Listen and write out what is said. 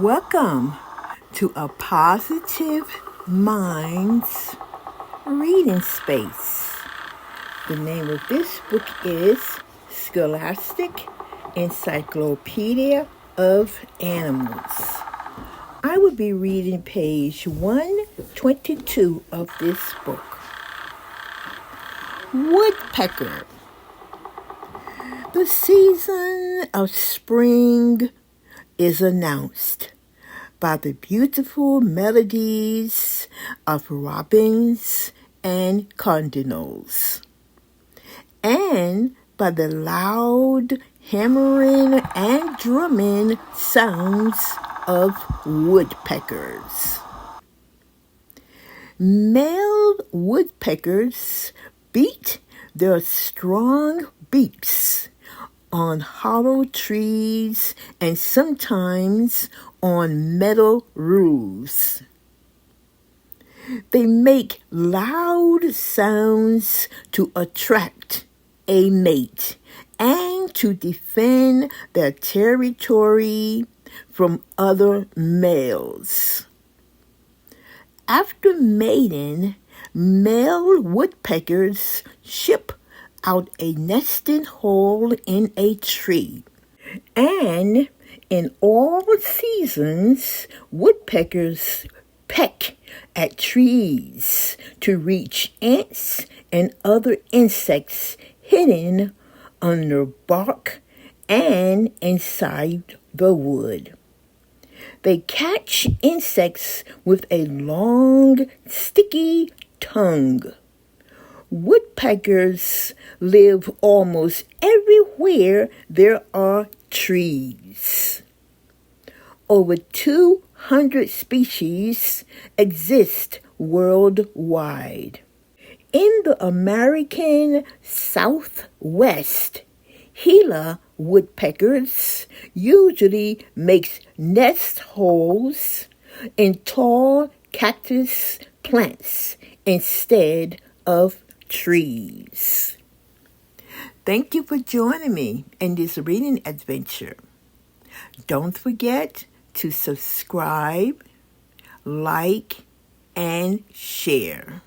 Welcome to A Positive Minds Reading Space. The name of this book is Scholastic Encyclopedia of Animals. I will be reading page 122 of this book. Woodpecker. The season of spring is announced by the beautiful melodies of robins and cardinals, and by the loud hammering and drumming sounds of woodpeckers. Male woodpeckers beat their strong beaks on hollow trees and sometimes on metal roofs. They make loud sounds to attract a mate and to defend their territory from other males. After mating, male woodpeckers ship out a nesting hole in a tree. And in all seasons, woodpeckers peck at trees to reach ants and other insects hidden under bark and inside the wood. They catch insects with a long, sticky tongue. Woodpeckers live almost everywhere there are trees. Over 200 species exist worldwide. In the American Southwest, Gila woodpeckers usually make nest holes in tall cactus plants instead of trees. Thank you for joining me in this reading adventure. Don't forget to subscribe, like, and share.